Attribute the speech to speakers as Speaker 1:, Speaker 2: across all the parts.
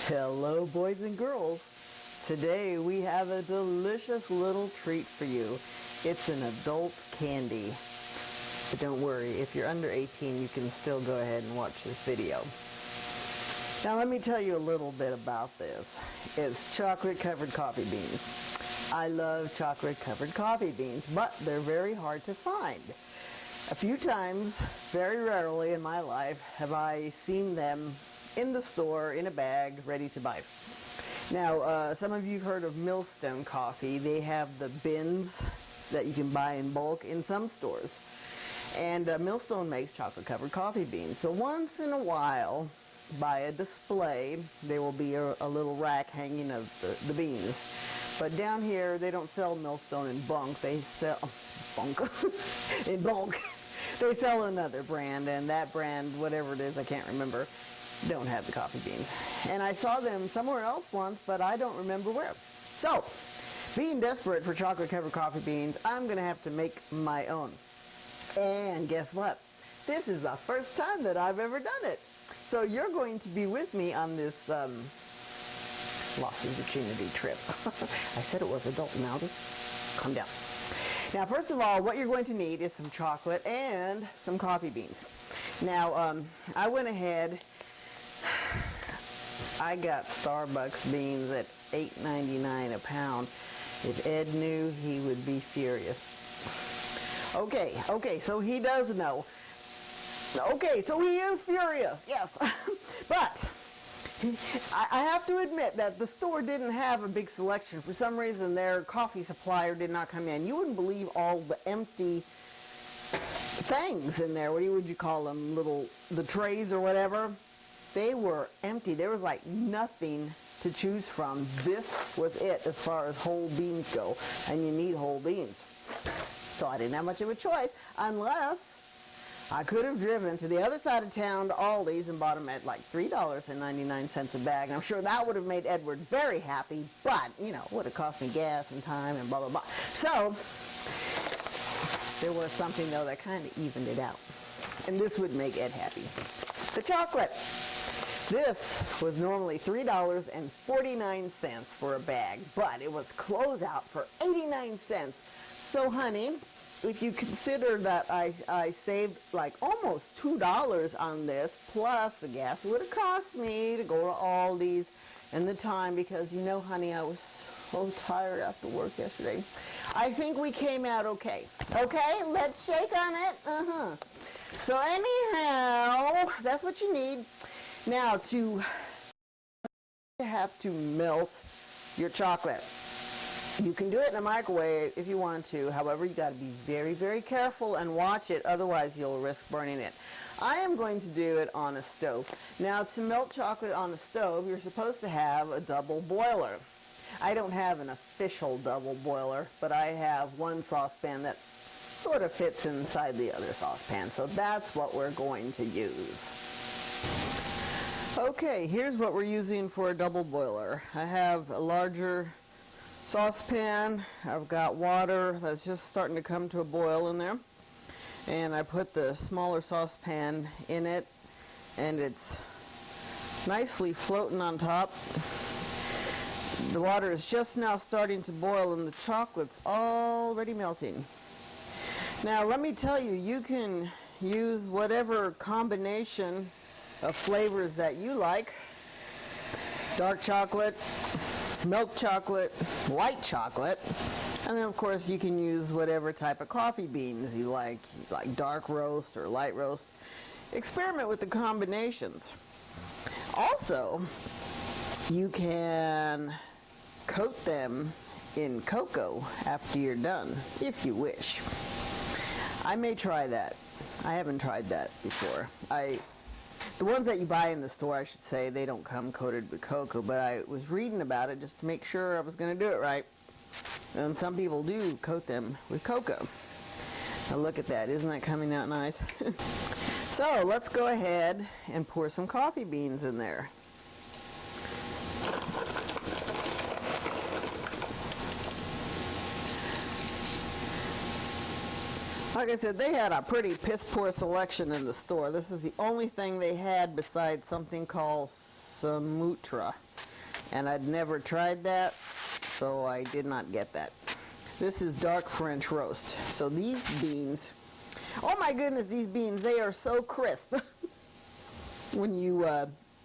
Speaker 1: Hello, boys and girls. Today we have a delicious little treat for you. It's an adult candy. But don't worry, if you're under 18, you can still go ahead and watch this video. Now let me tell you a little bit about this. It's chocolate-covered coffee beans. I love chocolate-covered coffee beans, but they're very hard to find. A few times, very rarely in my life, have I seen them in the store, in a bag, ready to buy. Now, some of you have heard of Millstone coffee. They have the bins that you can buy in bulk in some stores. And Millstone makes chocolate-covered coffee beans. So once in a while, by a display, there will be a little rack hanging of the beans. But down here, they don't sell Millstone in bulk. They sell in bulk. They sell another brand, and that brand, whatever it is, I can't remember, don't have the coffee beans. And I saw them somewhere else once, but I don't remember where. So, being desperate for chocolate-covered coffee beans, I'm going to have to make my own. And guess what? This is the first time that I've ever done it. So you're going to be with me on this lost in virginity trip. I said it was adult now. Just calm down. Now, first of all, what you're going to need is some chocolate and some coffee beans. Now, I went ahead, I got Starbucks beans at $8.99 a pound. If Ed knew, he would be furious. Okay, so he does know. Okay, so he is furious, yes. But I have to admit that the store didn't have a big selection. For some reason, their coffee supplier did not come in. You wouldn't believe all the empty things in there. What would you call them? The trays or whatever. They were empty. There was like nothing to choose from. This was it as far as whole beans go. And you need whole beans. So I didn't have much of a choice unless I could have driven to the other side of town to Aldi's and bought them at like $3.99 a bag. And I'm sure that would have made Edward very happy, but, you know, it would have cost me gas and time and blah, blah, blah. So there was something, though, that kind of evened it out. And this would make Ed happy. The chocolate. This was normally $3.49 for a bag, but it was closeout for 89 cents. So, honey, if you consider that I saved like almost $2 on this, plus the gas it would have cost me to go to Aldi's and the time, because, you know, honey, I was so tired after work yesterday. I think we came out okay. Okay, let's shake on it. So anyhow, that's what you need. Now, you have to melt your chocolate. You can do it in a microwave if you want to. However, you got to be very, very careful and watch it. Otherwise, you'll risk burning it. I am going to do it on a stove. Now, to melt chocolate on a stove, you're supposed to have a double boiler. I don't have an official double boiler, but I have one saucepan that sort of fits inside the other saucepan. So that's what we're going to use. Okay, here's what we're using for a double boiler. I have a larger saucepan. I've got water that's just starting to come to a boil in there, and I put the smaller saucepan in it, and it's nicely floating on top. The water is just now starting to boil and the chocolate's already melting. Now let me tell you, you can use whatever combination of flavors that you like. Dark chocolate, milk chocolate, white chocolate, and then of course you can use whatever type of coffee beans you like dark roast or light roast. Experiment with the combinations. Also, you can coat them in cocoa after you're done, if you wish. I may try that. I haven't tried that before. The ones that you buy in the store, I should say, they don't come coated with cocoa, but I was reading about it just to make sure I was going to do it right. And some people do coat them with cocoa. Now look at that. Isn't that coming out nice? So let's go ahead and pour some coffee beans in there. Like I said, they had a pretty piss-poor selection in the store. This is the only thing they had besides something called Samutra. and I'd never tried that, so I did not get that. This is dark French roast. So these beans, oh my goodness, these beans, they are so crisp. When you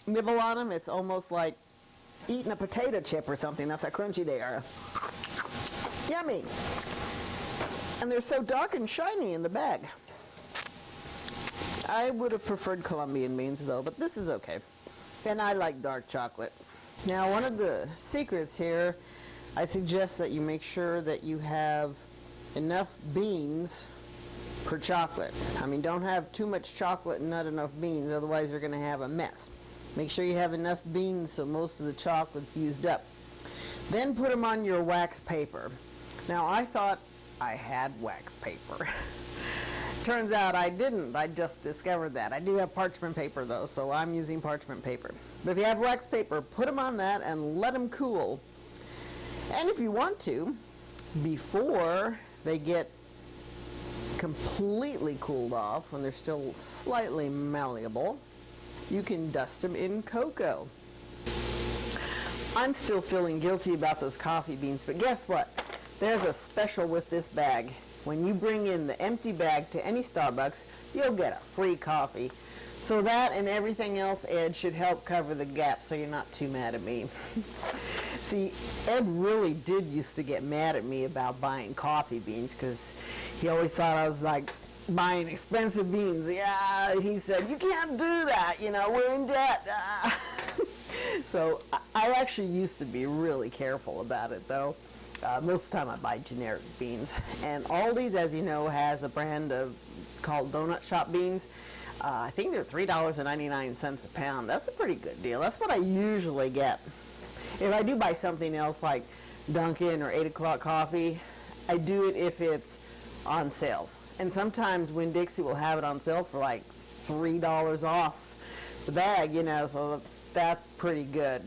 Speaker 1: nibble on them, it's almost like eating a potato chip or something. That's how crunchy they are. Yummy. And they're so dark and shiny in the bag. I would have preferred Colombian beans though, but this is okay. And I like dark chocolate. Now, one of the secrets here, I suggest that you make sure that you have enough beans per chocolate. I mean, don't have too much chocolate and not enough beans, otherwise you're going to have a mess. Make sure you have enough beans so most of the chocolate's used up. Then put them on your wax paper. Now, I thought I had wax paper. Turns out I didn't. I just discovered that. I do have parchment paper though, so I'm using parchment paper. But if you have wax paper, put them on that and let them cool. And if you want to, before they get completely cooled off, when they're still slightly malleable, you can dust them in cocoa. I'm still feeling guilty about those coffee beans, but guess what? There's a special with this bag. When you bring in the empty bag to any Starbucks, you'll get a free coffee. So that and everything else, Ed, should help cover the gap so you're not too mad at me. See, Ed really did used to get mad at me about buying coffee beans because he always thought I was like buying expensive beans. Yeah, he said, you can't do that, you know, we're in debt. So I actually used to be really careful about it though. Most of the time I buy generic beans. And Aldi's, as you know, has a brand called Donut Shop beans. I think they're $3.99 a pound. That's a pretty good deal. That's what I usually get. If I do buy something else like Dunkin' or 8 o'clock coffee, I do it if it's on sale. And sometimes Winn-Dixie will have it on sale for like $3 off the bag, you know, so that's pretty good.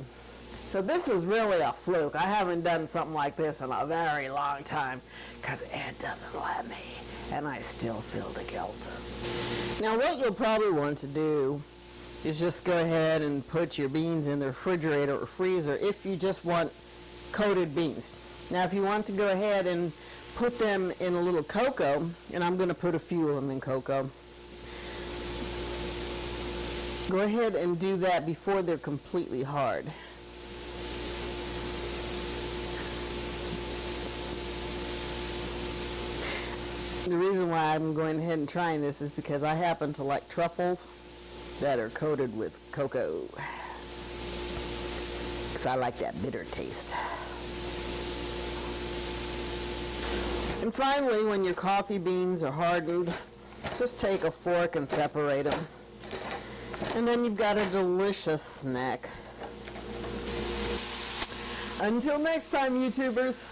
Speaker 1: So this was really a fluke. I haven't done something like this in a very long time because Ed doesn't let me, and I still feel the guilt. Now what you'll probably want to do is just go ahead and put your beans in the refrigerator or freezer if you just want coated beans. Now if you want to go ahead and put them in a little cocoa, and I'm going to put a few of them in cocoa, go ahead and do that before they're completely hard. The reason why I'm going ahead and trying this is because I happen to like truffles that are coated with cocoa. Because I like that bitter taste. And finally, when your coffee beans are hardened, just take a fork and separate them. And then you've got a delicious snack. Until next time, YouTubers.